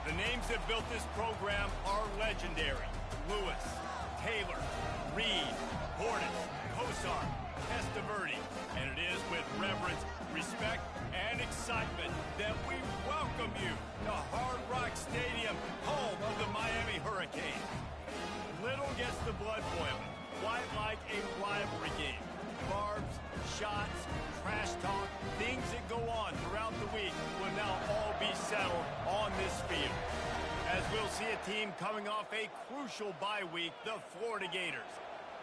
The names that built this program are legendary. Lewis, Taylor, Reed, Hornets, Kosar, Testaverde. And it is with reverence, respect, and excitement that we welcome you to Hard Rock Stadium, home of the Miami Hurricanes. Little gets the blood boiling, quite like a rivalry game. Barbs, shots, trash talk, things that go on throughout the week will now all be settled on this field. As we'll see a team coming off a crucial bye week, the Florida Gators,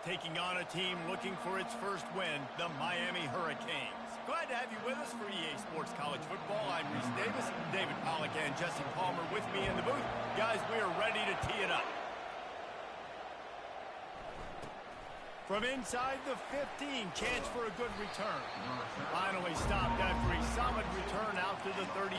taking on a team looking for its first win, the Miami Hurricanes. Glad to have you with us for EA Sports College Football. I'm Reese Davis, David Pollack and Jesse Palmer with me in the booth. Guys, we are ready to tee it up. From inside the 15, chance for a good return. Finally stopped after a solid return out to the 32.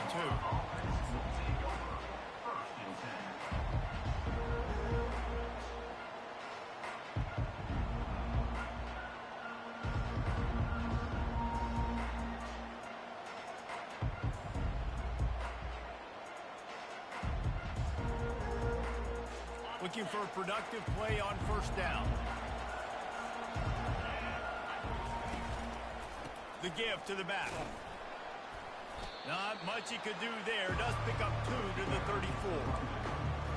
Looking for a productive play on first down. The give to the back. Not much he could do there. Does pick up 2 to the 34.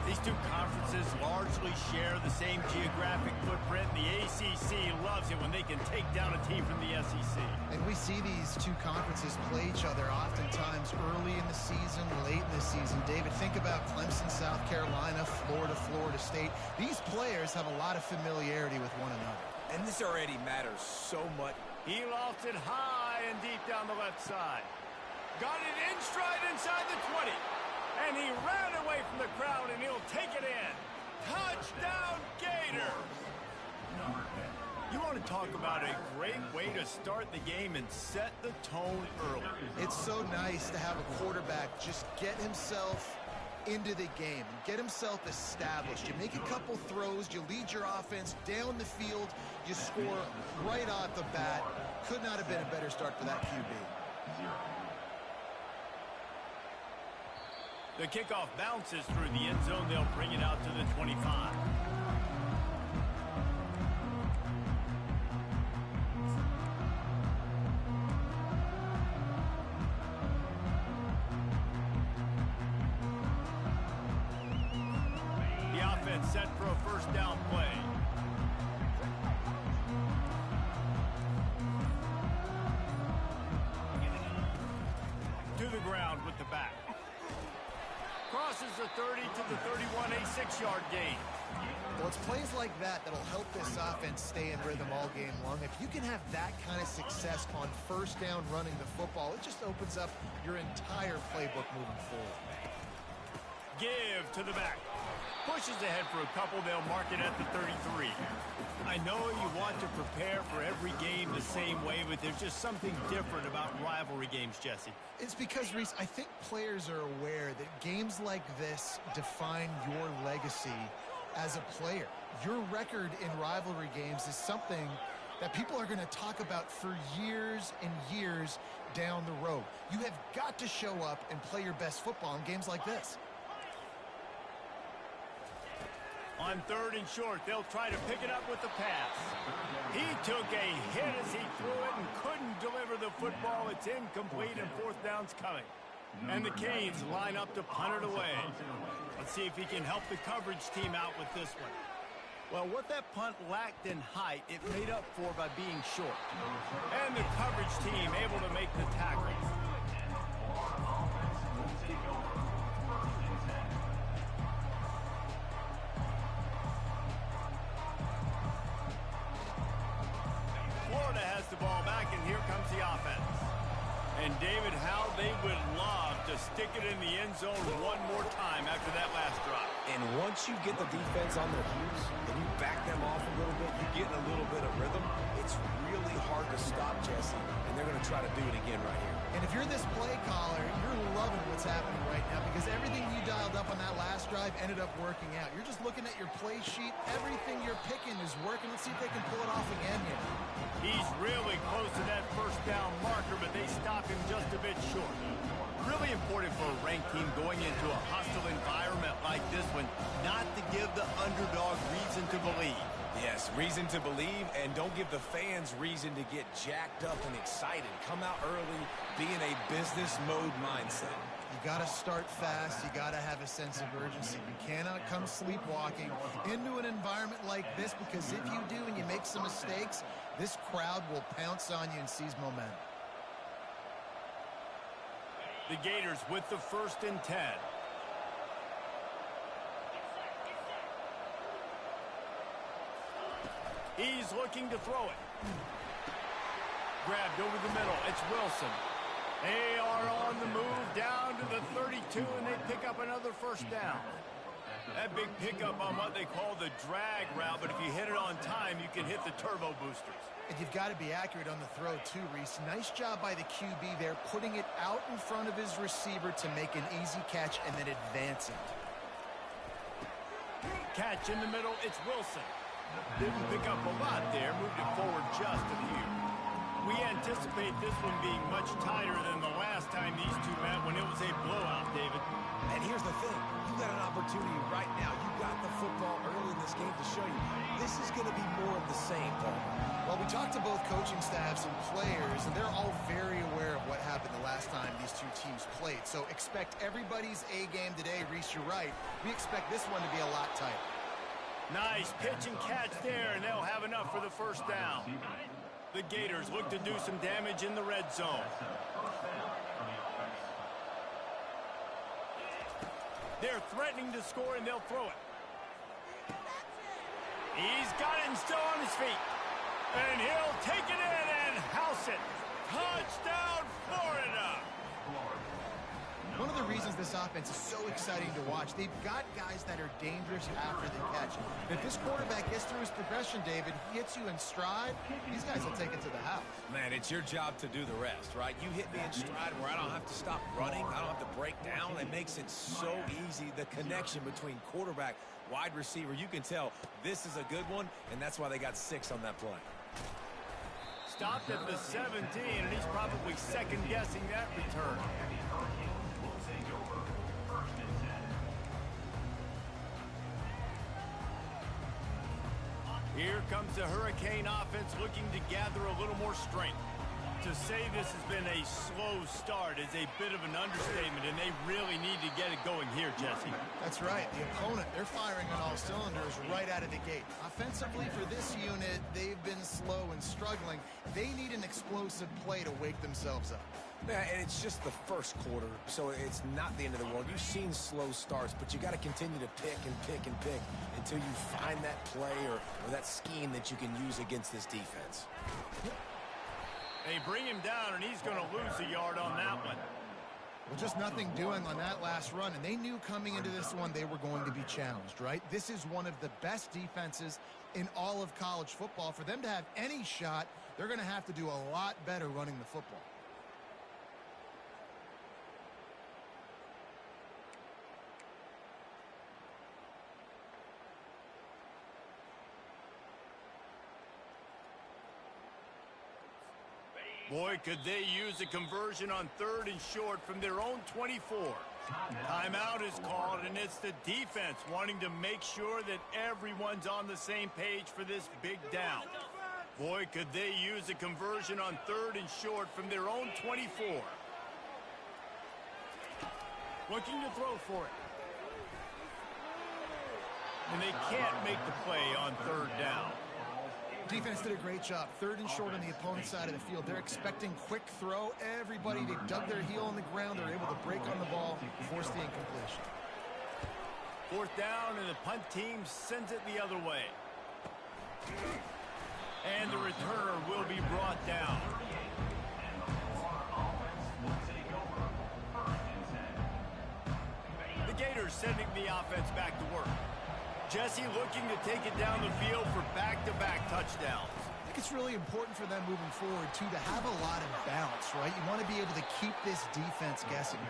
These two conferences largely share the same geographic footprint. The ACC loves it when they can take down a team from the SEC. And we see these two conferences play each other oftentimes early in the season, late in the season. David, think about Clemson, South Carolina, Florida, Florida State. These players have a lot of familiarity with one another. And this already matters so much. He lofted high and deep down the left side. Got it in stride inside the 20. And he ran away from the crowd, and he'll take it in. Touchdown, Gators! You want to talk about a great way to start the game and set the tone early. It's so nice to have a quarterback just get himself into the game and get himself established. You make a couple throws, you lead your offense down the field, you score right off the bat. Could not have been a better start for that QB. The kickoff bounces through the end zone. They'll bring it out to the 25. Set for a first down play. To the ground with the back. Crosses the 30 to the 31, a 6-yard gain. Well, it's plays like that that'll help this offense stay in rhythm all game long. If you can have that kind of success on first down running the football, it just opens up your entire playbook moving forward. Give to the back. Pushes ahead for a couple. They'll mark it at the 33. I know you want to prepare for every game the same way, but there's just something different about rivalry games, Jesse. It's because, Reese, I think players are aware that games like this define your legacy as a player. Your record in rivalry games is something that people are going to talk about for years and years down the road. You have got to show up and play your best football in games like this. On third and short, they'll try to pick it up with the pass. He took a hit as he threw it and couldn't deliver the football. It's incomplete and fourth down's coming. And the Canes line up to punt it away. Let's see if he can help the coverage team out with this one. Well, what that punt lacked in height, it made up for by being short. And the coverage team able to make the tackle. Florida has the ball back, and here comes the offense. And David, how they would love to stick it in the end zone one more time after that last drive. And once you get the defense on their heels and you back them off a little bit, you get in a little bit of rhythm, it's really hard to stop, Jesse, and they're going to try to do it again right here. And if you're this play caller, you're loving what's happening right now because everything you dialed up on that last drive ended up working out. You're just looking at your play sheet. Everything you're picking is working. Let's see if they can pull it off again here. He's really close to that first down marker, but they stop him just a bit short. Really important for a ranked team going into a hostile environment like this one, not to give the underdog reason to believe. Yes, reason to believe, and don't give the fans reason to get jacked up and excited. Come out early, be in a business mode mindset. You got to start fast. You got to have a sense of urgency. You cannot come sleepwalking into an environment like this, because if you do and you make some mistakes, this crowd will pounce on you and seize momentum. The Gators with the 1st and 10. He's looking to throw it. Grabbed over the middle. It's Wilson. They are on the move down to the 32, and they pick up another 1st down. That big pickup on what they call the drag route, but if you hit it on time, you can hit the turbo boosters. And you've got to be accurate on the throw too, Reese. Nice job by the QB there, putting it out in front of his receiver to make an easy catch and then advancing. Catch in the middle, it's Wilson. Didn't pick up a lot there, moved it forward just a few. We anticipate this one being much tighter than the last time these two met when it was a blowout, David. And here's the thing. You got an opportunity right now. You got the football early in this game to show you. This is going to be more of the same, Paul. Well, we talked to both coaching staffs and players, and they're all very aware of what happened the last time these two teams played. So expect everybody's A game today. Reese, you're right. We expect this one to be a lot tighter. Nice pitch and catch there, and they'll have enough for the 1st down. The Gators look to do some damage in the red zone. They're threatening to score, and they'll throw it. He's got it and still on his feet. And he'll take it in and house it. Touchdown, Florida! One of the reasons this offense is so exciting to watch, they've got guys that are dangerous after the catch. And if this quarterback gets through his progression, David, he hits you in stride, these guys will take it to the house. Man, it's your job to do the rest, right? You hit me in stride where I don't have to stop running. I don't have to break down. It makes it so easy. The connection between quarterback, wide receiver, you can tell this is a good one, and that's why they got 6 on that play. Stopped at the 17, and he's probably second-guessing that return. Here comes the Hurricane offense looking to gather a little more strength. To say this has been a slow start is a bit of an understatement, and they really need to get it going here, Jesse. That's right. The opponent, they're firing on all cylinders right out of the gate. Offensively for this unit, they've been slow and struggling. They need an explosive play to wake themselves up. Yeah, and it's just the 1st quarter, so it's not the end of the world. You've seen slow starts, but you got to continue to pick and pick and pick until you find that play or that scheme that you can use against this defense. They bring him down, and he's going to lose a yard on that one. Well, just nothing doing on that last run, and they knew coming into this one they were going to be challenged, right? This is one of the best defenses in all of college football. For them to have any shot, they're going to have to do a lot better running the football. Boy, could they use a conversion on 3rd and short from their own 24. Timeout is called, and it's the defense wanting to make sure that everyone's on the same page for this big down. Boy, could they use a conversion on 3rd and short from their own 24. Looking to throw for it. And they can't make the play on 3rd down. Defense did a great job. 3rd and short on the opponent's side of the field. They're expecting quick throw. Everybody, they dug their heel on the ground. They're able to break on the ball, force the incompletion. 4th down, and the punt team sends it the other way. And the returner will be brought down. The Gators sending the offense back to work. Jesse looking to take it down the field for back-to-back touchdowns. I think it's really important for them moving forward, too, to have a lot of bounce, right? You want to be able to keep this defense guessing.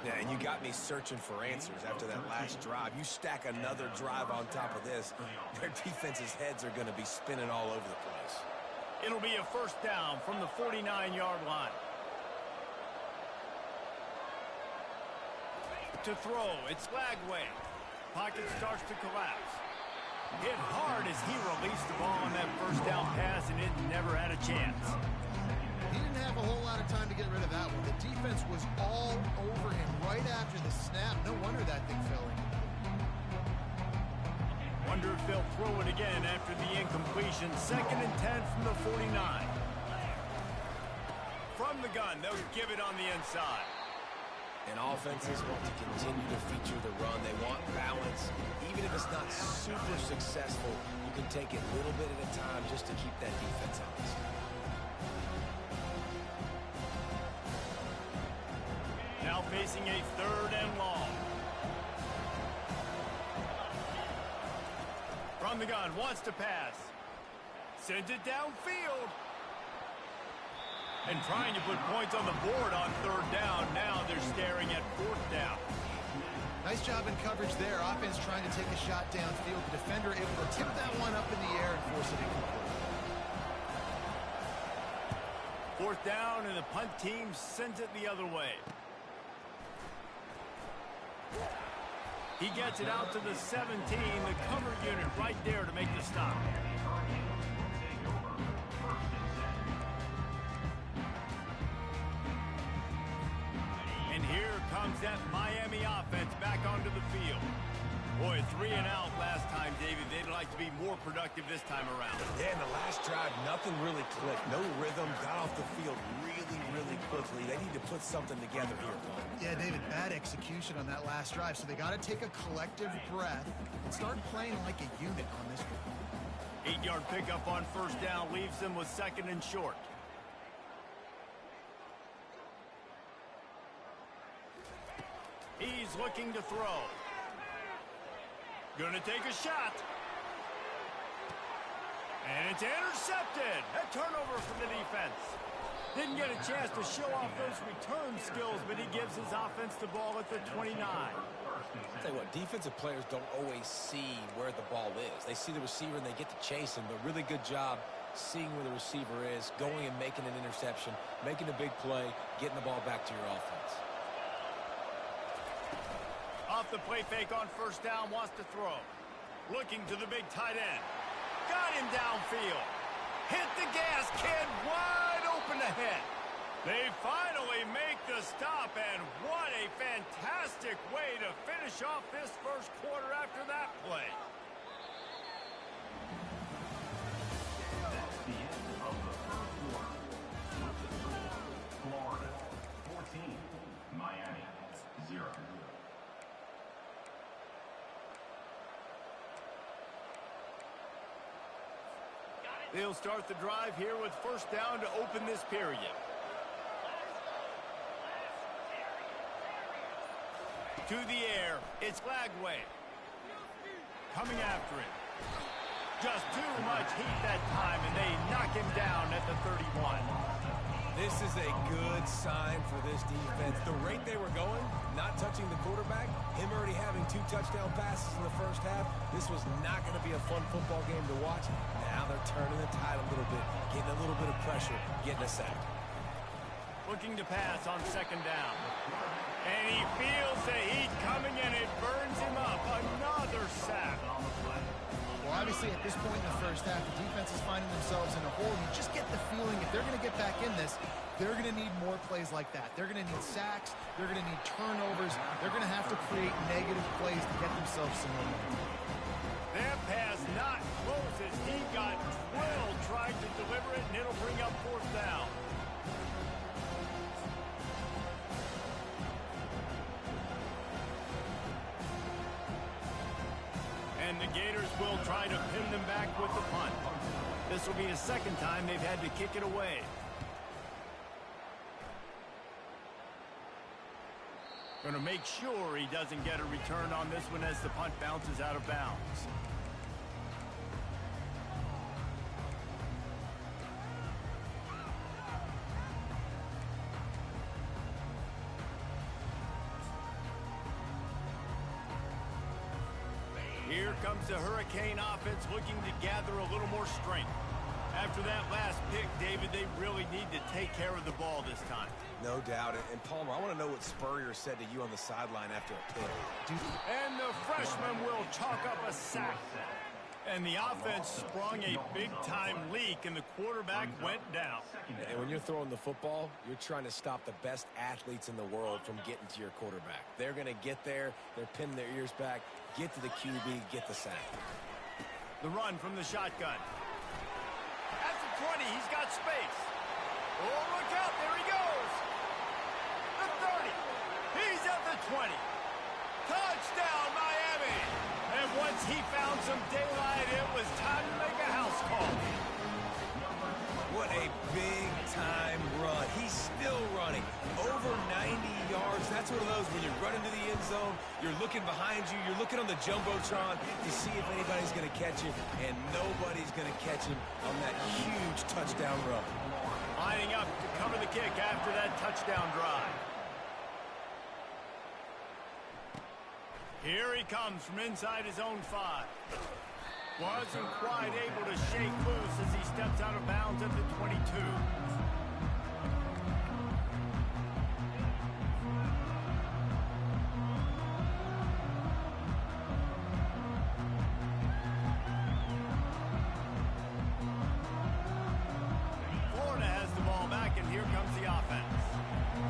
Yeah, and you got me searching for answers after that last drive. You stack another drive on top of this, their defense's heads are going to be spinning all over the place. It'll be a 1st down from the 49-yard line. to throw. It's Lagway. Pocket starts to collapse. Hit hard as he released the ball on that first down pass, and it never had a chance. He didn't have a whole lot of time to get rid of that one. The defense was all over him right after the snap. No wonder that thing fell in. Wonder if they'll throw it again after the incompletion. 2nd and 10 from the 49. From the gun, they'll give it on the inside. And offenses want to continue to feature the run. They want balance. Even if it's not super successful, you can take it little bit at a time just to keep that defense honest. Now facing a 3rd and long. From the gun, wants to pass. Sends it downfield. And trying to put points on the board on 3rd down. Now they're staring at 4th down. Nice job in coverage there. Offense trying to take a shot downfield. The defender able to tip that one up in the air and force it incomplete. 4th down, and the punt team sends it the other way. He gets it out to the 17, the cover unit right there to make the stop. And here comes that Miami offense back onto the field. Boy, 3 and out last time, David. They'd like to be more productive this time around. Yeah, in the last drive, nothing really clicked. No rhythm, got off the field really quickly. They need to put something together here. Yeah, David, bad execution on that last drive. So they got to take a collective breath and start playing like a unit on this one. 8-yard pickup on 1st down leaves them with 2nd and short. He's looking to throw. Gonna take a shot. And it's intercepted. A turnover from the defense. Didn't get a chance to show off those return skills, but he gives his offense the ball at the 29. I'll tell you what, defensive players don't always see where the ball is. They see the receiver and they get to chase him, but really good job seeing where the receiver is, going and making an interception, making a big play, getting the ball back to your offense. Off the play fake on 1st down, wants to throw. Looking to the big tight end. Got him downfield. Hit the gas, kid, wide open ahead. They finally make the stop, and what a fantastic way to finish off this 1st quarter after that play. That's the end of the 1st quarter. Florida 14, Miami 0. They'll start the drive here with 1st down to open this period. To the air, it's Lagway. Coming after it. Just too much heat that time, and they knock him down at the 31. This is a good sign for this defense. The rate they were going, not touching the quarterback, him already having 2 touchdown passes in the 1st half, this was not going to be a fun football game to watch. Now they're turning the tide a little bit, getting a little bit of pressure, getting a sack. Looking to pass on 2nd down. And he feels the heat coming, and it burns him up. Another sack. Well, obviously, at this point in the 1st half, the defense is finding themselves in a hole. You just get the feeling if they're going to get back in this, they're going to need more plays like that. They're going to need sacks. They're going to need turnovers. They're going to have to create negative plays to get themselves some momentum. That pass not close as he got drilled trying to deliver it, and it'll bring up 4th down. And the Gators will try to pin them back with the punt. This will be the 2nd time they've had to kick it away. Going to make sure he doesn't get a return on this one as the punt bounces out of bounds. Here comes the Hurricane offense looking to gather a little more strength. After that last pick, David, they really need to take care of the ball this time. No doubt. And Palmer, I want to know what Spurrier said to you on the sideline after a pick. And the freshman will chalk up a sack. And the offense sprung a big-time leak, and the quarterback went down. And when you're throwing the football, you're trying to stop the best athletes in the world from getting to your quarterback. They're going to get there. They're pinning their ears back, get to the QB, get the sack. The run from the shotgun. At the 20, he's got space. Oh, look out, there he goes. The 30, he's at the 20. Touchdown, Miami. And once he found some daylight, it was time to make a house call. What a big-time run. He's still running. Over 90 yards. That's one of those when you run into the end zone, you're looking behind you, you're looking on the Jumbotron to see if anybody's going to catch him, and nobody's going to catch him on that huge touchdown run. Lining up to cover the kick after that touchdown drive. Here he comes from inside his own 5. Wasn't quite able to shake loose as he steps out of bounds at the 22. Florida has the ball back, and here comes the offense.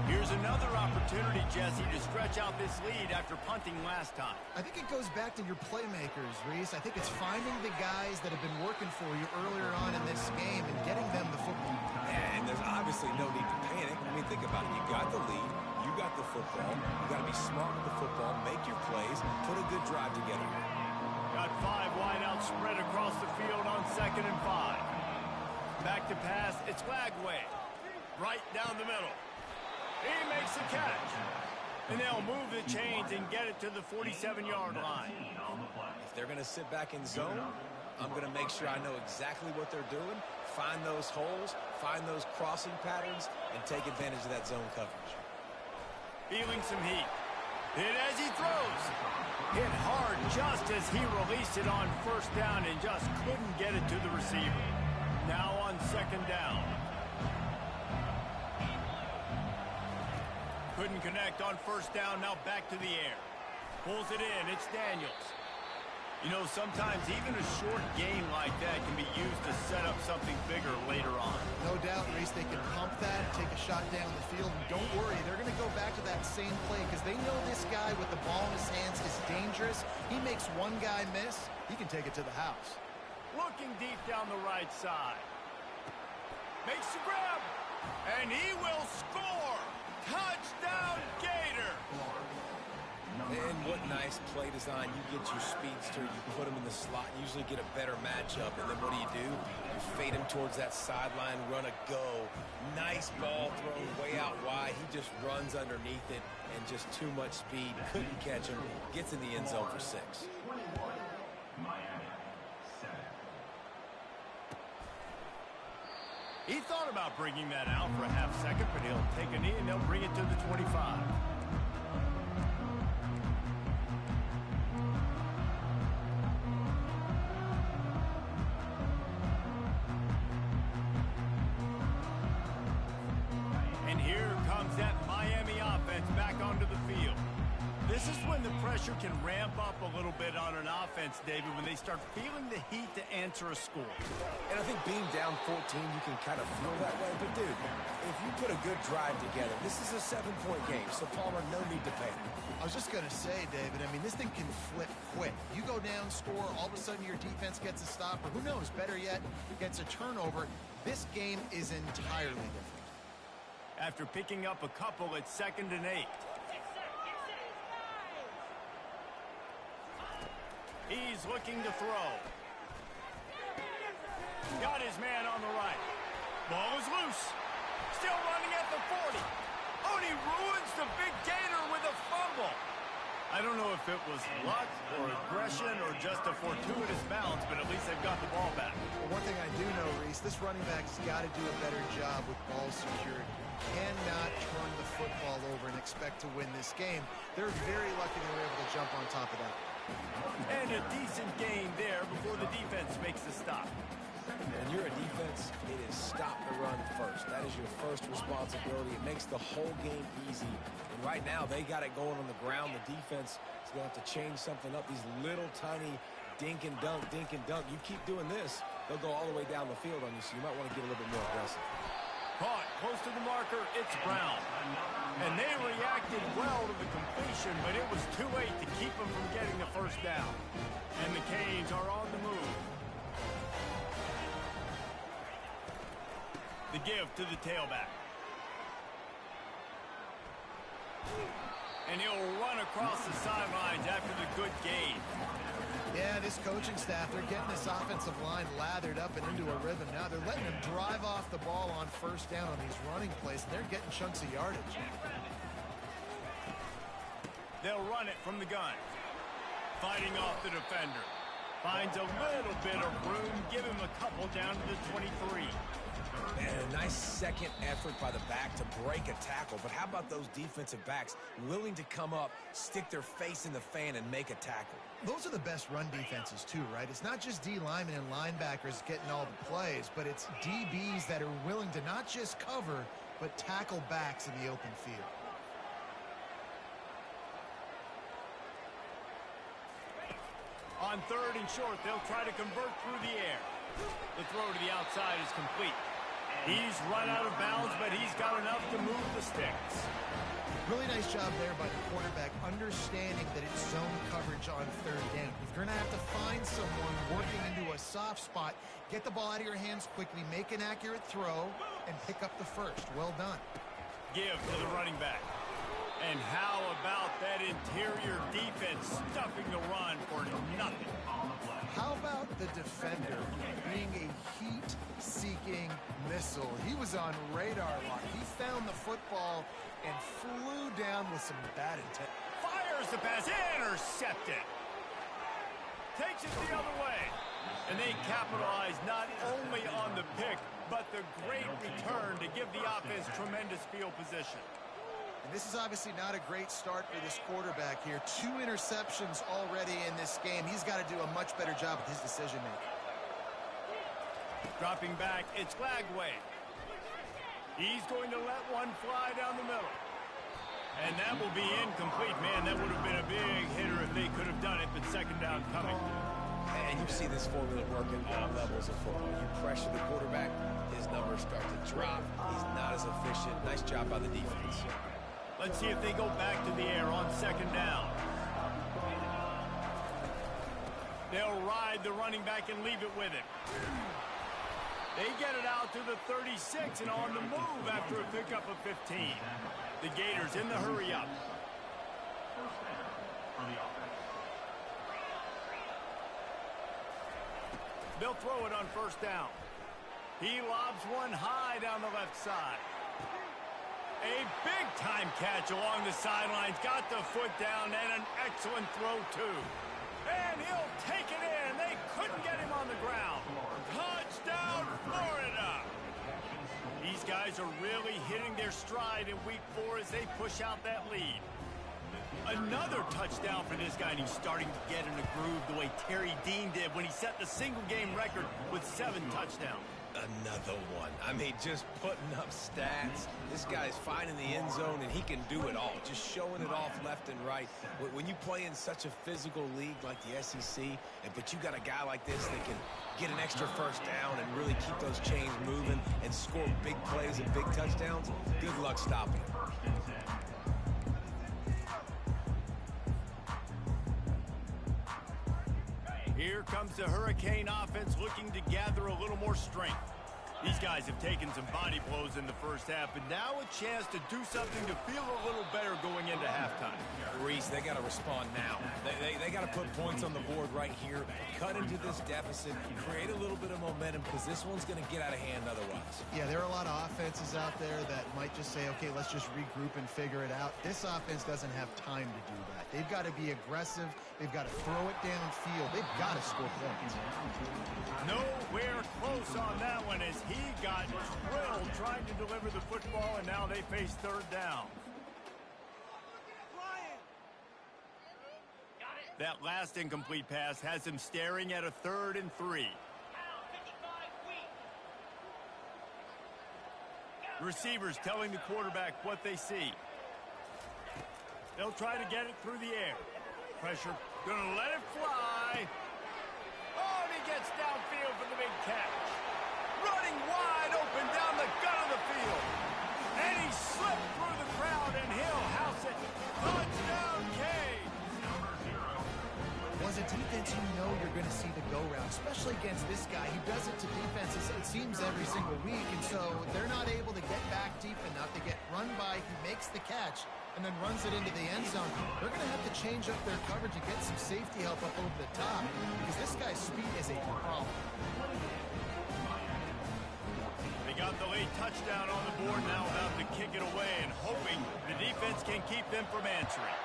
Here's another opportunity, Jesse, to stretch out this lead after punting last time. I think it goes back to your playmakers, Reese. I think it's finding the guys that have been working for you earlier on in this game and getting them the football. Yeah, and there's obviously no need to panic. I mean, think about it. You got the lead. You got the football. You got to be smart with the football, make your plays, put a good drive together. Got 5 wide out spread across the field on 2nd and 5. Back to pass. It's Lagway. Right down the middle. He makes the catch. And they'll move the chains and get it to the 47-yard line. If they're going to sit back in zone, I'm going to make sure I know exactly what they're doing, find those holes, find those crossing patterns, and take advantage of that zone coverage. Feeling some heat. Hit as he throws. Hit hard just as he released it on 1st down and just couldn't get it to the receiver. Now on 2nd down. Couldn't connect on 1st down, now back to the air. Pulls it in, it's Daniels. You know, sometimes even a short game like that can be used to set up something bigger later on. No doubt, Reese, they can pump that, take a shot down the field, and don't worry, they're going to go back to that same play because they know this guy with the ball in his hands is dangerous. He makes one guy miss, he can take it to the house. Looking deep down the right side. Makes the grab, and he will score! Touchdown, Gator! And what nice play design. You get your speedster, you put him in the slot, usually get a better matchup, and then what do? You fade him towards that sideline, run a go. Nice ball thrown way out wide. He just runs underneath it, and just too much speed. Couldn't catch him. Gets in the end zone for 6. Miami, 7. He thought about bringing that out for a half second, but he'll take a knee and they'll bring it to the 25. And here comes that Miami offense back onto the field. This is when the pressure can ramp up a little bit on an offense, David, when they start feeling the heat to answer a score. And I think being down 14, you can kind of feel that way. But, dude, if you put a good drive together, this is a 7-point game. So, Palmer, no need to panic. I was just going to say, David, I mean, this thing can flip quick. You go down, score, all of a sudden your defense gets a stop, or who knows, better yet, gets a turnover. This game is entirely different. After picking up a couple at 2nd and 8. He's looking to throw. Got his man on the right. Ball is loose. Still running at the 40. Oh, and he ruins the big Gator with a fumble. I don't know if it was luck or aggression or just a fortuitous bounce, but at least they've got the ball back. Well, one thing I do know, Reese, this running back's got to do a better job with ball security. Cannot turn the football over and expect to win this game. They're very lucky they were able to jump on top of that. And a decent gain there before the defense makes the stop. When you're a defense, it is stop the run first. That is your first responsibility. It makes the whole game easy. And right now, they got it going on the ground. The defense is going to have to change something up. These little tiny dink and dunk, dink and dunk. You keep doing this, they'll go all the way down the field on you, so you might want to get a little bit more aggressive. Caught close to the marker, it's Brown. And they reacted well to the completion, but it was too late to keep them from getting the first down. And the Canes are on the move. The give to the tailback. And he'll run across the sidelines after the good gain. Yeah, this coaching staff, they're getting this offensive line lathered up and into a rhythm now. They're letting them drive off the ball on first down on these running plays, and they're getting chunks of yardage. They'll run it from the gun. Fighting off the defender. Finds a little bit of room. Give him a couple down to the 23. And a nice second effort by the back to break a tackle. But how about those defensive backs willing to come up, stick their face in the fan, and make a tackle? Those are the best run defenses too, right? It's not just D linemen and linebackers getting all the plays, but it's DBs that are willing to not just cover, but tackle backs in the open field. On third and short, they'll try to convert through the air. The throw to the outside is complete. He's run out of bounds, but he's got enough to move the sticks. Really nice job there by the quarterback, understanding that it's zone coverage on third down. If you're going to have to find someone working into a soft spot, get the ball out of your hands quickly, make an accurate throw, and pick up the first. Well done. Give to the running back. And how about that interior defense stuffing the run for nothing? How about the defender being a heat-seeking missile? He was on radar lock. He found the football and flew down with some bad intent. Fires the pass, intercepted. Takes it the other way. And they capitalize not only on the pick, but the great return to give the offense tremendous field position. And this is obviously not a great start for this quarterback here. 2 interceptions already in this game. He's got to do a much better job with his decision-making. Dropping back, it's Lagway. He's going to let one fly down the middle. And that will be incomplete. Man, that would have been a big hitter if they could have done it, but second down coming. And you see this formula work at all levels of football. You pressure the quarterback, his numbers start to drop. He's not as efficient. Nice job by the defense. Let's see if they go back to the air on second down. They'll ride the running back and leave it with him. They get it out to the 36 and on the move after a pickup of 15. The Gators in the hurry up. They'll throw it on first down. He lobs one high down the left side. A big-time catch along the sidelines. Got the foot down and an excellent throw, too. And he'll take it in. They couldn't get him on the ground. Touchdown, Florida! These guys are really hitting their stride in week 4 as they push out that lead. Another touchdown for this guy, and he's starting to get in a groove the way Terry Dean did when he set the single-game record with 7 touchdowns. Another one. I mean, just putting up stats. This guy's finding the end zone, and he can do it all. Just showing it off left and right. When you play in such a physical league like the SEC, but you got a guy like this that can get an extra first down and really keep those chains moving and score big plays and big touchdowns, good luck stopping him. Here comes the Hurricane offense looking to gather a little more strength. These guys have taken some body blows in the first half, but now a chance to do something to feel a little better going into halftime. Reese, they got to respond now. They got to put points on the board right here, cut into this deficit, create a little bit of momentum, because this one's going to get out of hand otherwise. Yeah, there are a lot of offenses out there that might just say, okay, let's just regroup and figure it out. This offense doesn't have time to do that. They've got to be aggressive. They've got to throw it downfield. They've got to score points. Nowhere close on that one as he got drilled trying to deliver the football, and now they face third down. That last incomplete pass has him staring at a 3rd and 3. Receivers telling the quarterback what they see. They'll try to get it through the air. Pressure, gonna let it fly. Oh, and he gets downfield for the big catch. Running wide open down the gut of the field. And he slipped through the crowd, and he'll house it. Touchdown, Cade. Well, as a defense, you know you're going to see the go-route, especially against this guy. He does it to defenses, it seems, every single week, and so they're not able to get back deep enough. They get run by, he makes the catch, and then runs it into the end zone. They're going to have to change up their coverage and get some safety help up over the top, because this guy's speed is a problem. They got the late touchdown on the board, now about to kick it away and hoping the defense can keep them from answering.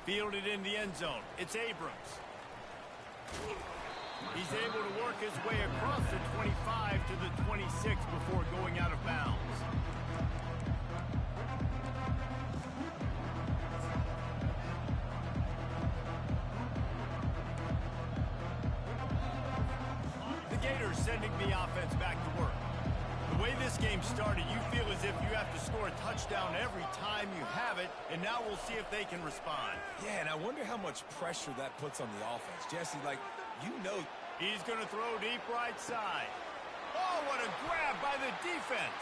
Fielded in the end zone. It's Abrams. He's able to work his way across the 25 to the 26 before going out of bounds. The Gators sending the offense back to work. The way this game started, you feel as if you have to score a touchdown every time you have it, and now we'll see if they can respond. Yeah, and I wonder how much pressure that puts on the offense. Jesse, like, you know. He's going to throw deep right side. Oh, what a grab by the defense.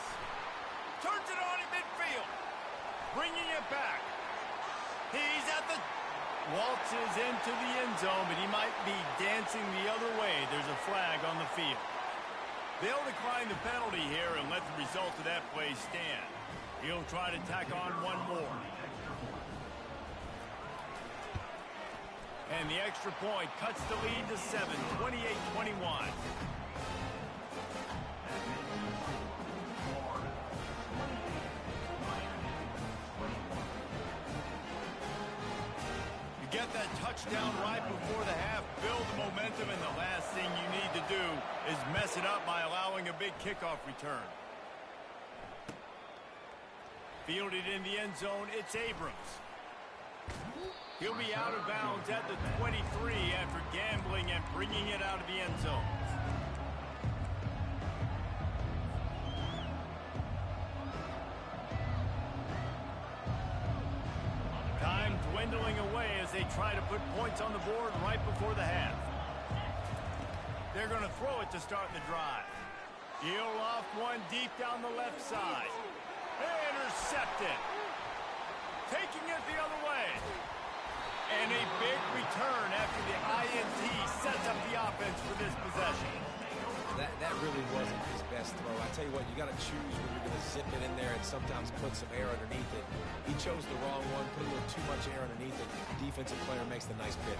Turns it on in midfield. Bringing it back. He's at the... Waltzes into the end zone, but he might be dancing the other way. There's a flag on the field. They'll decline the penalty here and let the result of that play stand. He'll try to tack on one more. And the extra point cuts the lead to 7, 28-21. Get that touchdown right before the half, build the momentum, and the last thing you need to do is mess it up by allowing a big kickoff return. Fielded in the end zone, it's Abrams. He'll be out of bounds at the 23 after gambling and bringing it out of the end zone. Time dwindling away as they try to put points on the board right before the half. They're going to throw it to start the drive. He'll off one deep down the left side. Intercepted. Taking it the other way. And a big return after the INT sets up the offense for this possession. That really wasn't his best throw. I tell you what, you got to choose when you're going to zip it in there and sometimes put some air underneath it. He chose the wrong one, put a little too much air underneath it. Defensive player makes the nice pick.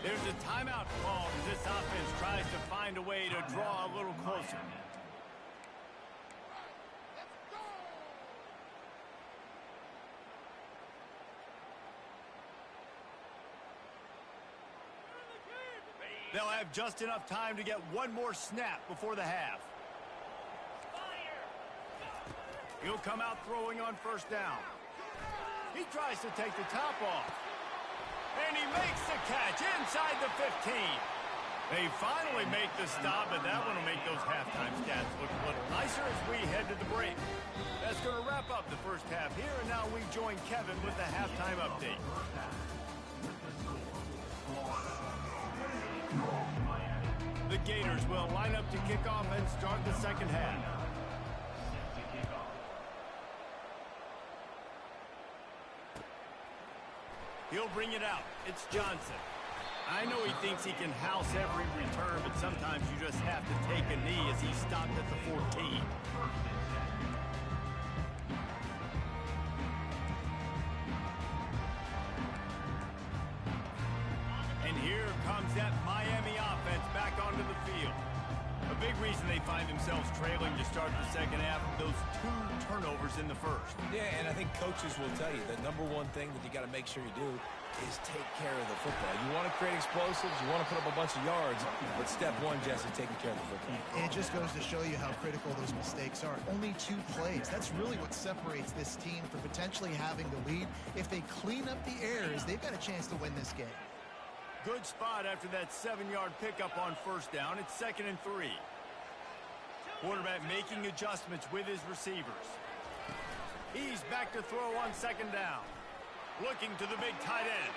There's a timeout called as this offense tries to find a way to draw a little closer. They'll have just enough time to get one more snap before the half. He'll come out throwing on first down. He tries to take the top off. And he makes the catch inside the 15. They finally make the stop, and that one will make those halftime stats look a little nicer as we head to the break. That's going to wrap up the first half here, and now we join Kevin with the halftime update. The Gators will line up to kick off and start the second half. He'll bring it out. It's Johnson. I know he thinks he can house every return, but sometimes you just have to take a knee as he stopped at the 14. And here comes that Miami offense back onto the field. A big reason they find themselves trailing to start the second half with those 2 turnovers in the first. Yeah, and I think coaches will tell you the number one thing that you got to make sure you do is take care of the football. You want to create explosives, you want to put up a bunch of yards, but step one, Jesse, taking care of the football. It just goes to show you how critical those mistakes are. Only 2 plays. That's really what separates this team from potentially having the lead. If they clean up the errors, they've got a chance to win this game. Good spot after that 7-yard pickup on first down. It's 2nd and 3. Quarterback making adjustments with his receivers. He's back to throw on 2nd down. Looking to the big tight end.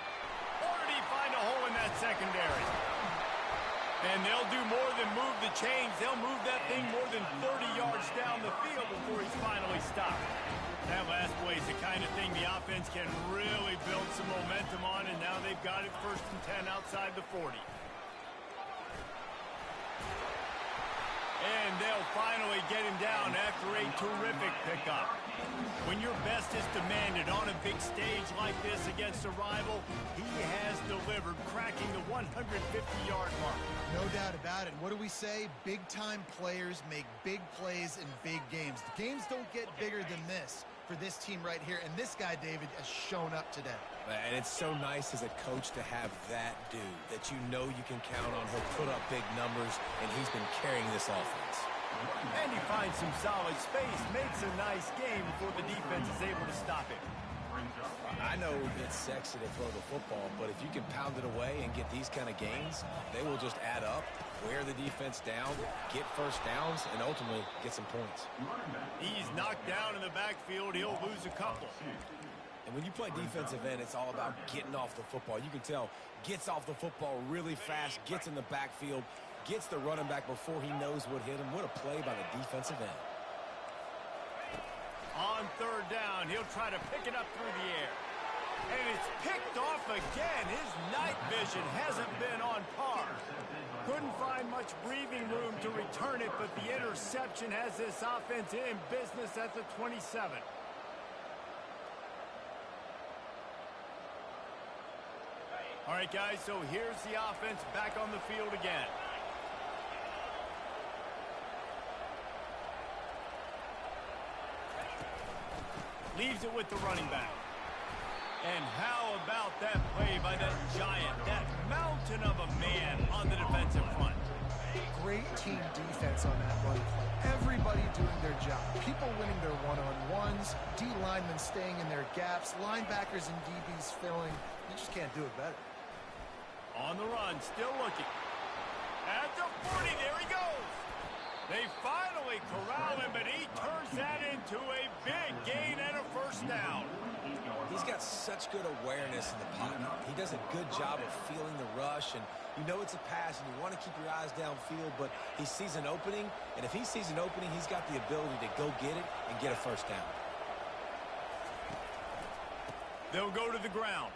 Or did he find a hole in that secondary? And they'll do more than move the chains. They'll move that thing more than 30 yards down the field before he's finally stopped. That last play is the kind of thing the offense can really build some momentum on, and now they've got it 1st and 10 outside the 40. And they'll finally get him down after a terrific pickup. When your best is demanded on a big stage like this against a rival, he has delivered, cracking the 150-yard mark. No doubt about it. What do we say? Big-time players make big plays in big games. The games don't get bigger than this for this team right here, and this guy, David, has shown up today. And it's so nice as a coach to have that dude that you know you can count on. He'll put up big numbers, and he's been carrying this offense. And he finds some solid space, makes a nice game before the defense is able to stop him. I know it's sexy to throw the football, but if you can pound it away and get these kind of gains, they will just add up, wear the defense down, get first downs, and ultimately get some points. He's knocked down in the backfield. He'll lose a couple. And when you play defensive end, it's all about getting off the football. You can tell, gets off the football really fast, gets in the backfield, gets the running back before he knows what hit him. What a play by the defensive end. On 3rd down, he'll try to pick it up through the air. And it's picked off again. His night vision hasn't been on par. Couldn't find much breathing room to return it, but the interception has this offense in business at the 27. All right, guys, so here's the offense back on the field again. Leaves it with the running back. And how about that play by that giant, that mountain of a man on the defensive front? Great team defense on that run play. Everybody doing their job. People winning their one-on-ones, D linemen staying in their gaps, linebackers and DBs filling. You just can't do it better. On the run, still looking. At the 40, there he goes. They finally corral him, but he turns that into a big gain and a first down. He's got such good awareness in the pocket. He does a good job of feeling the rush, and you know it's a pass, and you want to keep your eyes downfield, but he sees an opening, and if he sees an opening, he's got the ability to go get it and get a first down. They'll go to the ground.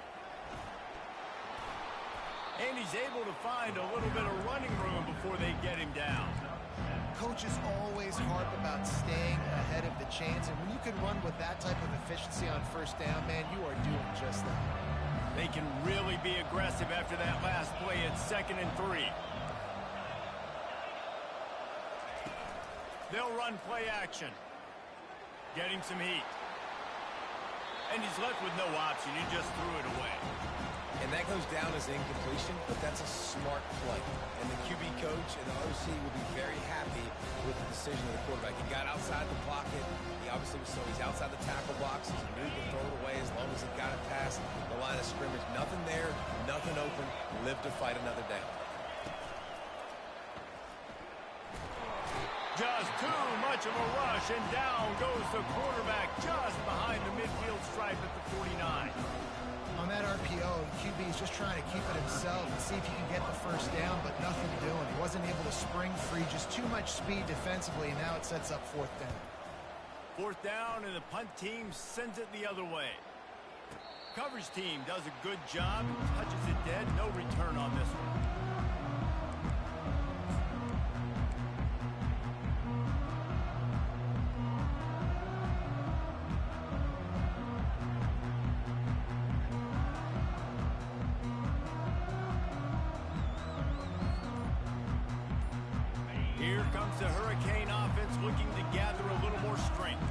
And he's able to find a little bit of running room before they get him down. Coaches always harp about staying ahead of the chains, and when you can run with that type of efficiency on first down, man, you are doing just that. They can really be aggressive after that last play at 2nd and 3. They'll run play action. Getting some heat. And he's left with no option. He just threw it away. And that goes down as incompletion, but that's a smart play. And the QB coach and the OC will be very happy with the decision of the quarterback. He got outside the pocket. He obviously was so he's outside the tackle box. He knew to throw it away as long as he got it past the line of scrimmage. Nothing there, nothing open. Live to fight another down. Just too much of a rush, and down goes the quarterback just behind the midfield stripe at the 49. On that RPO, QB is just trying to keep it himself and see if he can get the first down, but nothing doing. He wasn't able to spring free, just too much speed defensively, and now it sets up 4th down. 4th down, and the punt team sends it the other way. Coverage team does a good job, touches it dead, no return on this one. Here comes comes the Hurricane offense looking to gather a little more strength.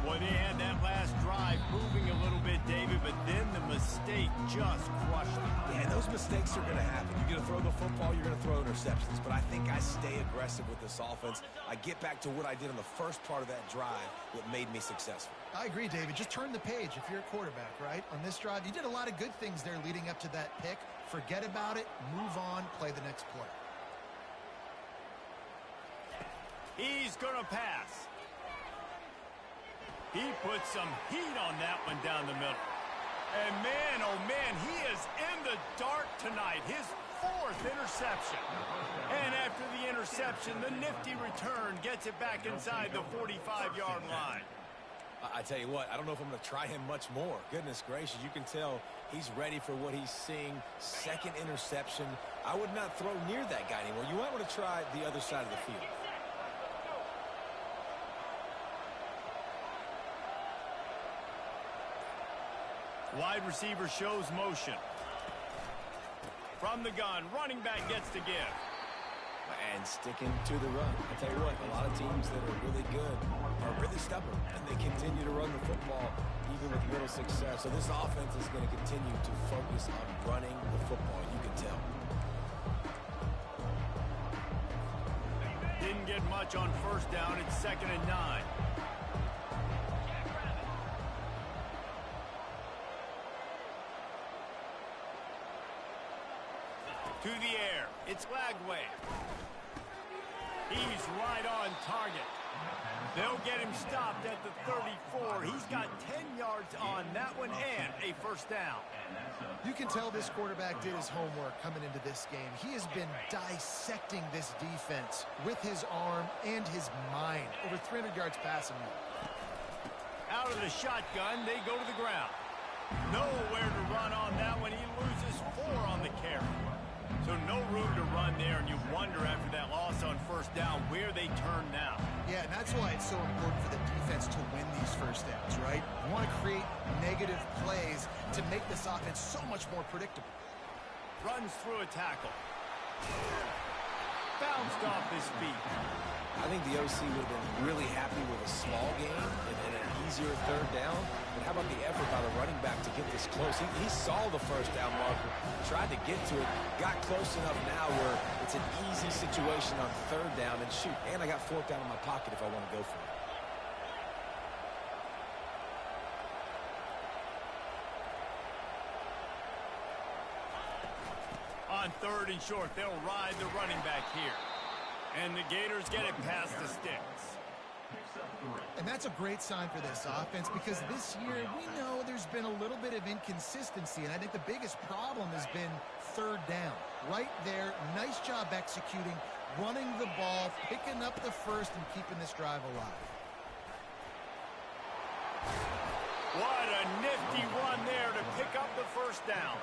Boy, they had that last drive moving a little bit, David, but then the mistake just crushed them. Yeah, and those mistakes are going to happen. You're going to throw the football, you're going to throw interceptions. But I think I stay aggressive with this offense. I get back to what I did in the first part of that drive, what made me successful. I agree, David. Just turn the page if you're a quarterback, right? On this drive, you did a lot of good things there leading up to that pick. Forget about it, move on, play the next play. He's going to pass. He put some heat on that one down the middle. And man, oh man, he is in the dark tonight. His 4th interception. And after the interception, the nifty return gets it back inside the 45-yard line. I tell you what, I don't know if I'm going to try him much more. Goodness gracious, you can tell he's ready for what he's seeing. 2nd interception. I would not throw near that guy anymore. You might want to try the other side of the field. Wide receiver shows motion. From the gun, running back gets to give. And sticking to the run. I tell you what, a lot of teams that are really good are really stubborn, and they continue to run the football even with little success. So this offense is going to continue to focus on running the football. You can tell. Didn't get much on first down. It's 2nd and 9. To the air. It's Lagway. He's right on target. They'll get him stopped at the 34. He's got 10 yards on that one and a first down. You can tell this quarterback did his homework coming into this game. He has been dissecting this defense with his arm and his mind. Over 300 yards passing. Out of the shotgun, they go to the ground. Nowhere to run on that one. He loses 4 on the carry. So no room to run there, and you wonder after that loss on first down where they turn now. Yeah, and that's why it's so important for the defense to win these first downs, right? You want to create negative plays to make this offense so much more predictable. Runs through a tackle. Bounced off his feet. I think the OC would have been really happy with a small game and an easier 3rd down. But how about the effort by the running back to get this close? He saw the first down marker, tried to get to it, got close enough now where it's an easy situation on 3rd down. And shoot, and I got 4th down in my pocket if I want to go for it. On 3rd and short, they'll ride the running back here. And the Gators get it past the sticks. And that's a great sign for this offense because this year we know there's been a little bit of inconsistency, and I think the biggest problem has been 3rd down. Right there, nice job executing, running the ball, picking up the first, and keeping this drive alive. What a nifty run there to pick up the first down.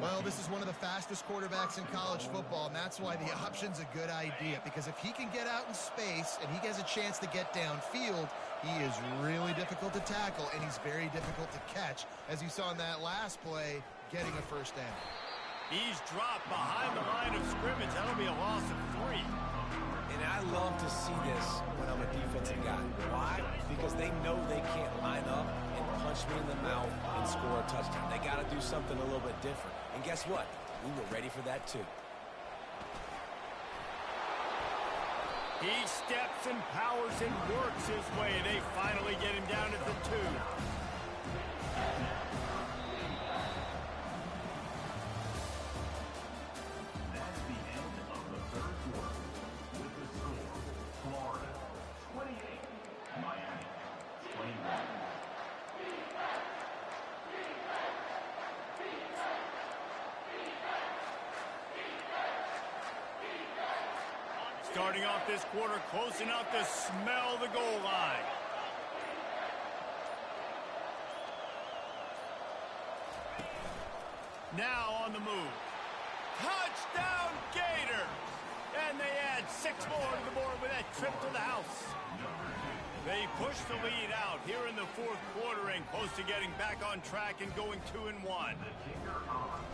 Well, this is one of the fastest quarterbacks in college football, and that's why the option's a good idea, because if he can get out in space and he has a chance to get downfield, he is really difficult to tackle, and he's very difficult to catch, as you saw in that last play, getting a first down. He's dropped behind the line of scrimmage. That'll be a loss of 3. And I love to see this when I'm a defensive guy. Why? Because they know they can't line up and punch me in the mouth and score a touchdown. They got to do something a little bit different. And guess what? We were ready for that too. He steps and powers and works his way. They finally get him down at the 2. That's the end of the 3rd quarter. With the score, Florida 28, Miami 21. Starting off this quarter close enough to smell the goal line. Now on the move. Touchdown Gator! And they add 6 more to the board with that trip to the house. They push the lead out here in the fourth quarter and close to getting back on track and going 2-1.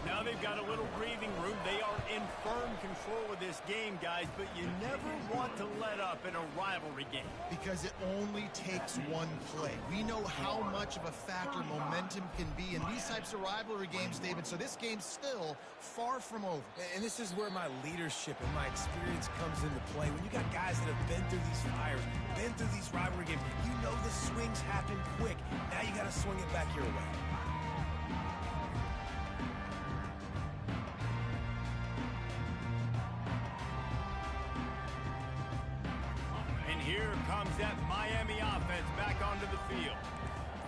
Now they've got a little breathing room. They are in firm control of this game, guys, but you never want to let up in a rivalry game. Because it only takes one play. We know how much of a factor momentum can be in these types of rivalry games, David, so this game's still far from over. And this is where my leadership and my experience comes into play. When you got guys that have been through these fires, been through these rivalry games, you know the swings happen quick. Now you got to swing it back your way. And here comes that Miami offense back onto the field.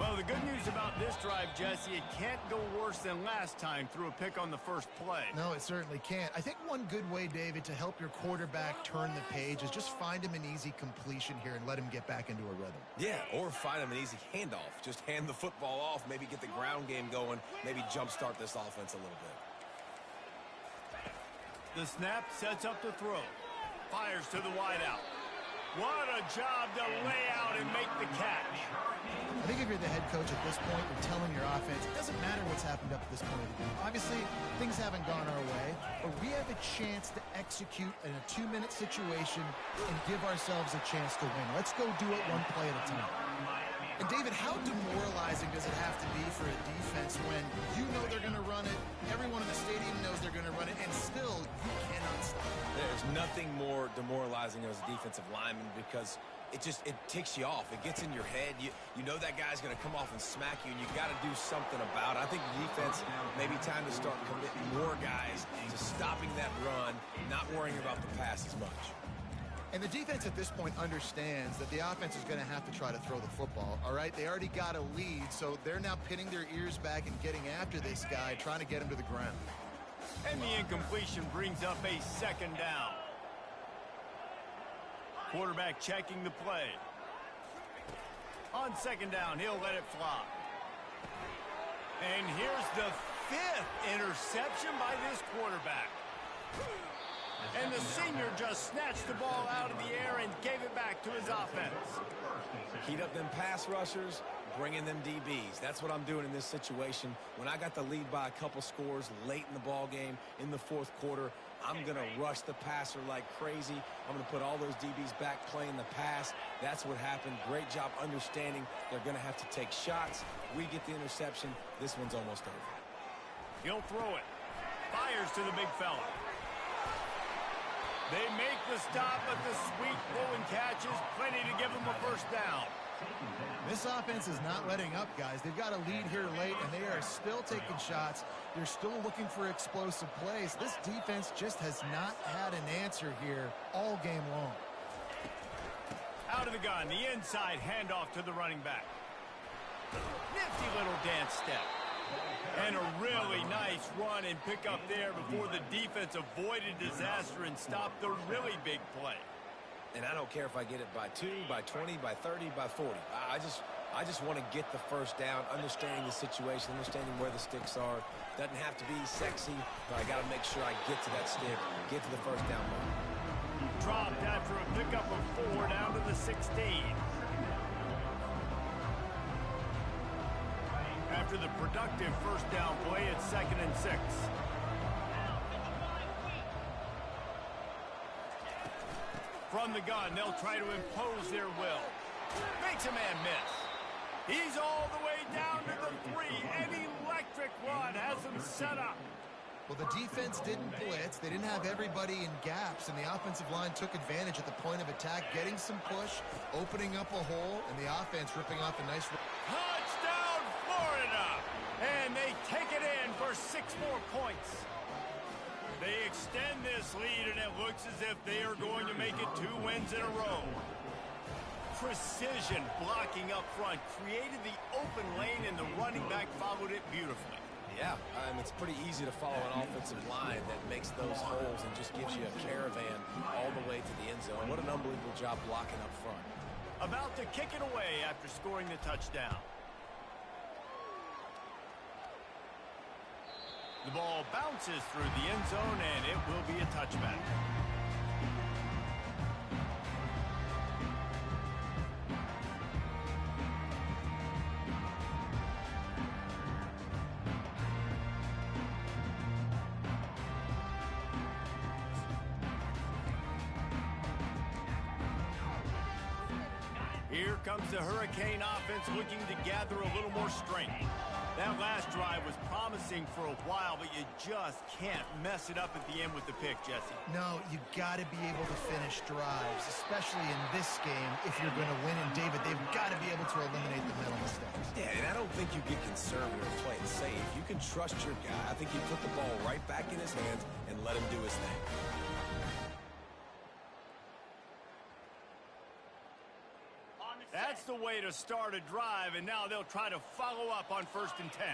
Well, the good news about this drive, Jesse, it can't go worse than last time through a pick on the first play. No, it certainly can't. I think one good way, David, to help your quarterback turn the page is just find him an easy completion here and let him get back into a rhythm. Yeah, or find him an easy handoff. Just hand the football off, maybe get the ground game going, maybe jumpstart this offense a little bit. The snap sets up the throw. Fires to the wideout. What a job to lay out and make the catch. I think if you're the head coach at this point, you're telling your offense, it doesn't matter what's happened up to this point of the game. Obviously, things haven't gone our way, but we have a chance to execute in a 2-minute situation and give ourselves a chance to win. Let's go do it one play at a time. And David, how demoralizing does it have to be for a defense when you know they're going to run it, everyone in the stadium knows they're going to run it, and still you cannot stop it? There's nothing more demoralizing as a defensive lineman because it ticks you off. It gets in your head. You know that guy's going to come off and smack you, and you got to do something about it. I think the defense may be time to start committing more guys to stopping that run, not worrying about the pass as much. And the defense at this point understands that the offense is going to have to try to throw the football, all right? They already got a lead, so they're now pinning their ears back and getting after this guy, trying to get him to the ground. And the incompletion brings up a second down. Quarterback checking the play. On second down, he'll let it fly. And here's the 5th interception by this quarterback. And the senior just snatched the ball out of the air and gave it back to his offense. Heat up them pass rushers, bring in them DBs. That's what I'm doing in this situation. When I got the lead by a couple scores late in the ball game in the fourth quarter, I'm going to rush the passer like crazy. I'm going to put all those DBs back playing the pass. That's what happened. Great job understanding they're going to have to take shots. We get the interception. This one's almost over. He'll throw it. Fires to the big fella. They make the stop, but the sweet throw and catch is plenty to give them a first down. This offense is not letting up, guys. They've got a lead here late, and they are still taking shots. They're still looking for explosive plays. This defense just has not had an answer here all game long. Out of the gun, the inside handoff to the running back. Nifty little dance step. And a really nice run and pick up there before the defense avoided disaster and stopped the really big play. And I don't care if I get it by 2, by 20, by 30, by 40. I just want to get the first down, understanding the situation, understanding where the sticks are. Doesn't have to be sexy, but I got to make sure I get to that stick, get to the first down line. Dropped after a pickup of 4 down to the 16. After the productive first down play, it's 2nd and 6. From the gun, they'll try to impose their will. Makes a man miss. He's all the way down to the 3. An electric run has him set up. Well, the defense didn't blitz. They didn't have everybody in gaps, and the offensive line took advantage at the point of attack, getting some push, opening up a hole, and the offense ripping off a nice... Touchdown, Florida! And they take it in for 6 more points. They extend this lead, and it looks as if they are going to make it 2 wins in a row. Precision blocking up front created the open lane, and the running back followed it beautifully. Yeah, it's pretty easy to follow an offensive line that makes those holes and just gives you a caravan all the way to the end zone. What an unbelievable job blocking up front. About to kick it away after scoring the touchdown. The ball bounces through the end zone, and it will be a touchback. Here comes the Hurricane offense looking to gather a little more strength. That last drive was promising for a while, but you just can't mess it up at the end with the pick, Jesse. No, you got to be able to finish drives, especially in this game if you're going to win. And, David, they've got to be able to eliminate the mental mistakes. Yeah, and I don't think you get conservative or play it safe. You can trust your guy. I think you put the ball right back in his hands and let him do his thing. That's the way to start a drive, and now they'll try to follow up on 1st and 10.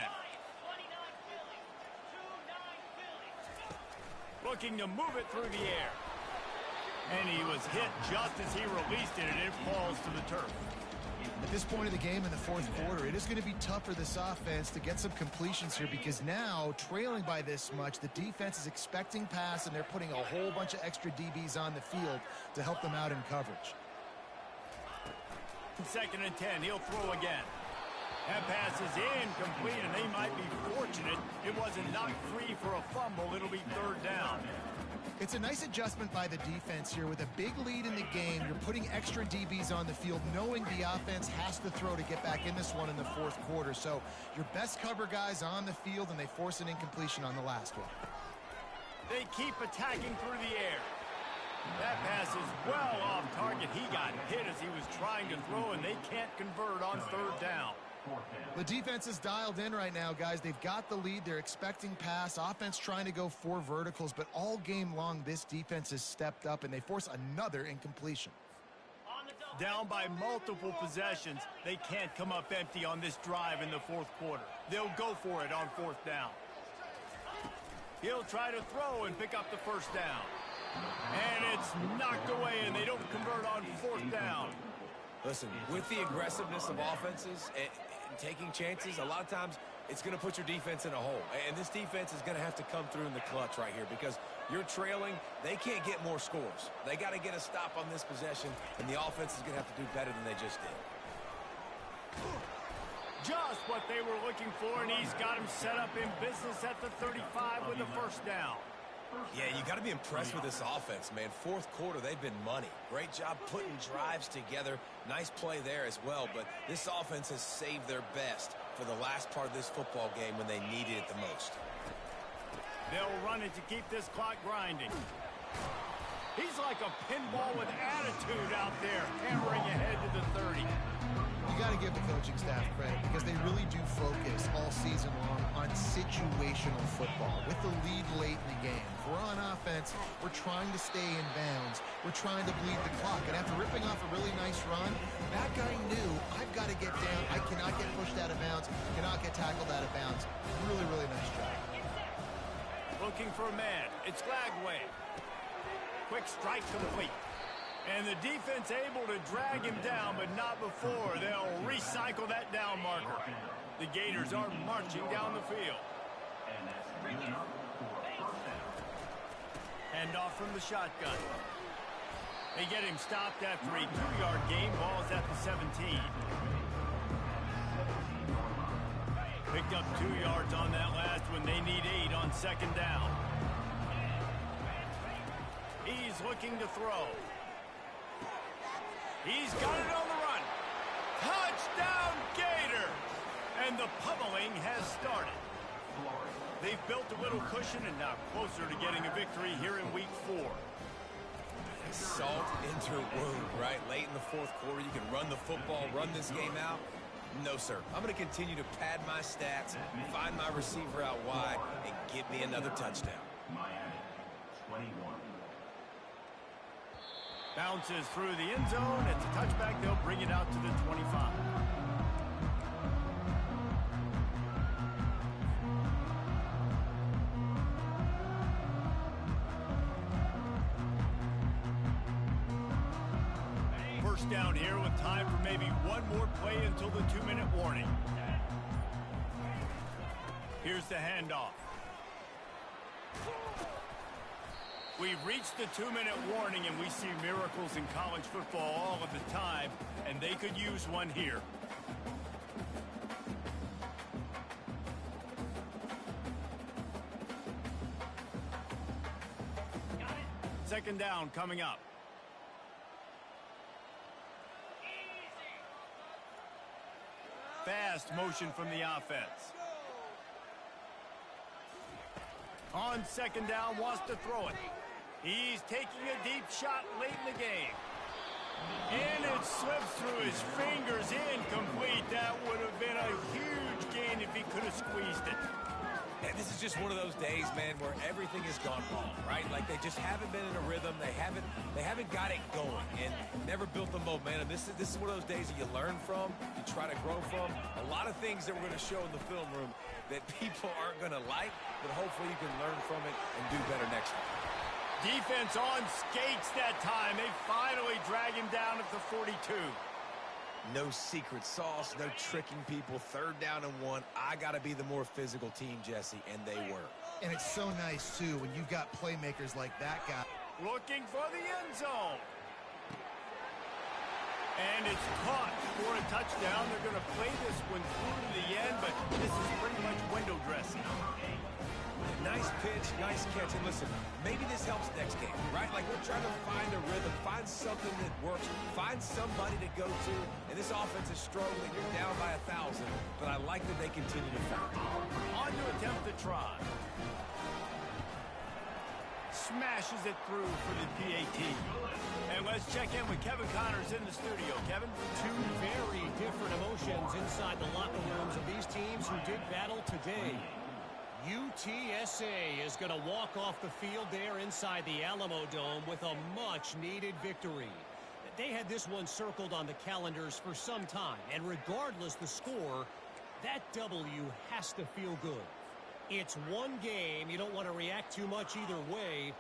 Looking to move it through the air. And he was hit just as he released it, and it falls to the turf. At this point of the game in the fourth quarter, it is going to be tough for this offense to get some completions here because now, trailing by this much, the defense is expecting pass, and they're putting a whole bunch of extra DBs on the field to help them out in coverage. 2nd and 10, he'll throw again. That pass is incomplete, and they might be fortunate it wasn't knocked free for a fumble. It'll be 3rd down. It's a nice adjustment by the defense here. With a big lead in the game, you're putting extra DBs on the field, knowing the offense has to throw to get back in this one in the fourth quarter. So your best cover guys on the field, and they force an incompletion on the last one. They keep attacking through the air. That pass is well off target. He got hit as he was trying to throw, and they can't convert on 3rd down. The defense is dialed in right now, guys. They've got the lead. They're expecting pass. Offense trying to go 4 verticals, but all game long, this defense has stepped up, and they force another incompletion. Down by multiple possessions, they can't come up empty on this drive in the fourth quarter. They'll go for it on 4th down. He'll try to throw and pick up the 1st down. And it's knocked away, and they don't convert on 4th down. Listen, with the aggressiveness of offenses and taking chances, a lot of times it's going to put your defense in a hole. And this defense is going to have to come through in the clutch right here because you're trailing. They can't get more scores. They got to get a stop on this possession, and the offense is going to have to do better than they just did. Just what they were looking for, and he's got him set up in business at the 35 with the 1st down. Yeah, you got to be impressed with this offense, man. Fourth quarter, they've been money. Great job putting drives together. Nice play there as well, but this offense has saved their best for the last part of this football game when they needed it the most. They'll run it to keep this clock grinding. He's like a pinball with attitude out there, hammering ahead to the 30. You got to give the coaching staff credit because they really do focus all season long on situational football. With the lead late in the game, if we're on offense, we're trying to stay in bounds. We're trying to bleed the clock. And after ripping off a really nice run, that guy knew, I've got to get down. I cannot get pushed out of bounds, cannot get tackled out of bounds. Really, really nice job. Looking for a man. It's Glagway. Quick strike complete. And the defense able to drag him down, but not before. They'll recycle that down marker. The Gators are marching down the field. Hand off from the shotgun. They get him stopped after a 2-yard gain. Ball's at the 17. Picked up 2 yards on that last one. They need 8 on 2nd down. He's looking to throw. He's got it on the run. Touchdown, Gator! And the pummeling has started. They've built a little cushion and now closer to getting a victory here in week 4. Salt into a wound, right? Late in the fourth quarter, you can run the football, run this game out. No, sir. I'm going to continue to pad my stats, find my receiver out wide, and get me another touchdown. Miami, 21. Bounces through the end zone. It's a touchback. They'll bring it out to the 25. First down here with time for maybe one more play until the 2-minute warning. Here's the handoff. We've reached the 2-minute warning, and we see miracles in college football all of the time, and they could use one here. Second down coming up. fast motion from the offense. On second down, wants to throw it. He's taking a deep shot late in the game. And it slips through his fingers, incomplete. That would have been a huge gain if he could have squeezed it. And this is just one of those days, man, where everything has gone wrong, right? Like they just haven't been in a rhythm. They haven't got it going and never built the momentum. This is one of those days that you learn from, you try to grow from. A lot of things that we're going to show in the film room that people aren't going to like, but hopefully you can learn from it and do better next time. Defense on skates that time. They finally drag him down at the 42. No secret sauce, no tricking people. Third down and 1. I got to be the more physical team, Jesse, and they were. And it's so nice, too, when you've got playmakers like that guy. Looking for the end zone. And it's caught for a touchdown. They're going to play this one through to the end, but this is pretty much window dressing. Nice pitch, nice catch. And listen, maybe this helps next game, right? Like we're trying to find a rhythm, find something that works, find somebody to go to. And this offense is struggling. You're down by 1,000, but I like that they continue to fight. On to attempt the try. Smashes it through for the PAT. And let's check in with Kevin Connors in the studio. Kevin? Two very different emotions inside the locker rooms of these teams who did battle today. UTSA is going to walk off the field there inside the Alamo Dome with a much-needed victory. They had this one circled on the calendars for some time, and regardless the score, that W has to feel good. It's one game. You don't want to react too much either way,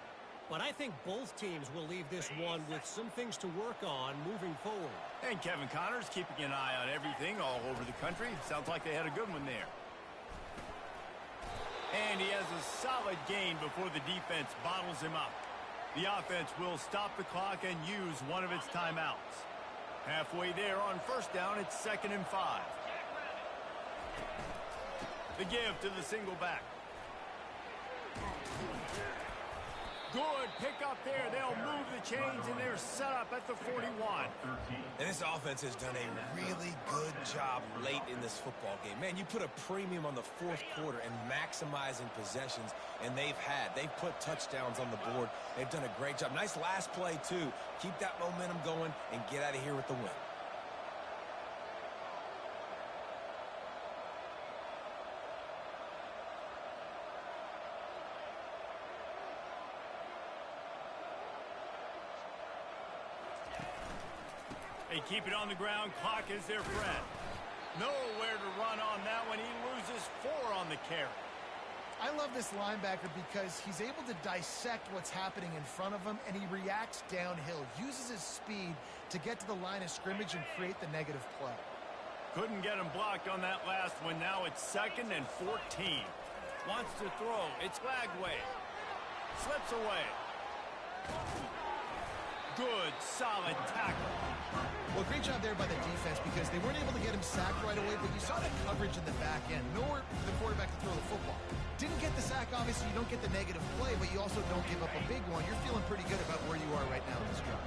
but I think both teams will leave this one with some things to work on moving forward. And Kevin Connors keeping an eye on everything all over the country. Sounds like they had a good one there. And he has a solid gain before the defense bottles him up. The offense will stop the clock and use one of its timeouts. Halfway there on first down, it's 2nd and 5. The give to the single back. Good pick up there. They'll move the chains, and they're set up at the 41. And this offense has done a really good job late in this football game. Man, you put a premium on the fourth quarter and maximizing possessions, and they've put touchdowns on the board. They've done a great job. Nice last play, too. Keep that momentum going and get out of here with the win. They keep it on the ground. Clock is their friend. Nowhere to run on that one. He loses 4 on the carry. I love this linebacker because he's able to dissect what's happening in front of him, and he reacts downhill, uses his speed to get to the line of scrimmage and create the negative play. Couldn't get him blocked on that last one. Now it's 2nd and 14. Wants to throw. It's Lagway. Slips away. Good, solid tackle. Well, great job there by the defense because they weren't able to get him sacked right away, but you saw that coverage in the back end. Nowhere for the quarterback to throw the football. Didn't get the sack, obviously. You don't get the negative play, but you also don't give up a big one. You're feeling pretty good about where you are right now in this drive.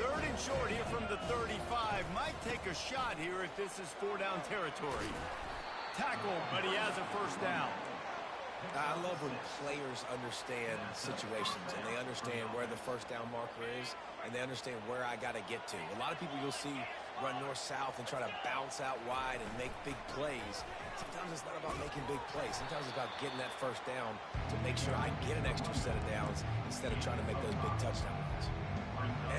3rd and short here from the 35. Might take a shot here if this is 4-down territory. Tackle, but he has a first down. I love when players understand situations and they understand where the first down marker is and they understand where I got to get to. A lot of people you'll see run north-south and try to bounce out wide and make big plays. Sometimes it's not about making big plays. Sometimes it's about getting that first down to make sure I get an extra set of downs instead of trying to make those big touchdown runs.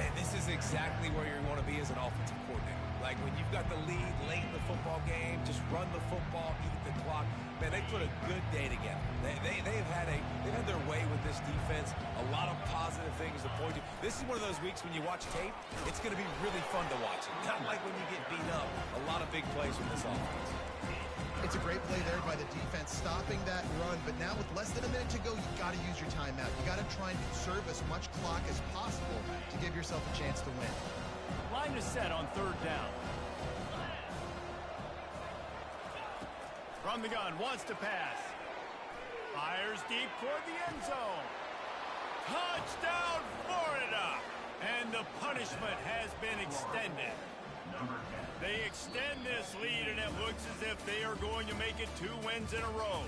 And this is exactly where you want to be as an offensive coordinator. Like when you've got the lead late in the football game, just run the football, eat the clock. Man, they put a good day together. They've had their way with this defense. A lot of positive things to point to. This is one of those weeks when you watch tape, it's going to be really fun to watch it. Not like when you get beat up. A lot of big plays from this offense. It's a great play there by the defense, stopping that run. But now with less than a minute to go, you got to use your timeout. You got to try and conserve as much clock as possible to give yourself a chance to win. Line is set on 3rd down. From the gun, wants to pass. Fires deep toward the end zone. Touchdown, Florida! And the punishment has been extended. Number 10. They extend this lead, and it looks as if they are going to make it 2 wins in a row.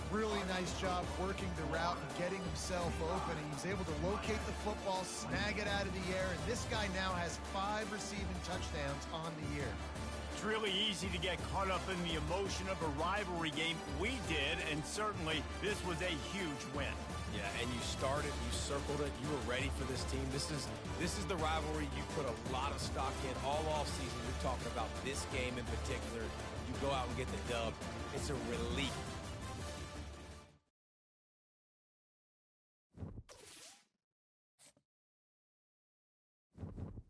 Really nice job working the route and getting himself open. And he's able to locate the football, snag it out of the air, and this guy now has 5 receiving touchdowns on the year. It's really easy to get caught up in the emotion of a rivalry game. We did, and certainly this was a huge win. Yeah, and you started, you circled it, you were ready for this team. This is the rivalry you put a lot of stock in all offseason. You're talking about this game in particular. You go out and get the dub. It's a relief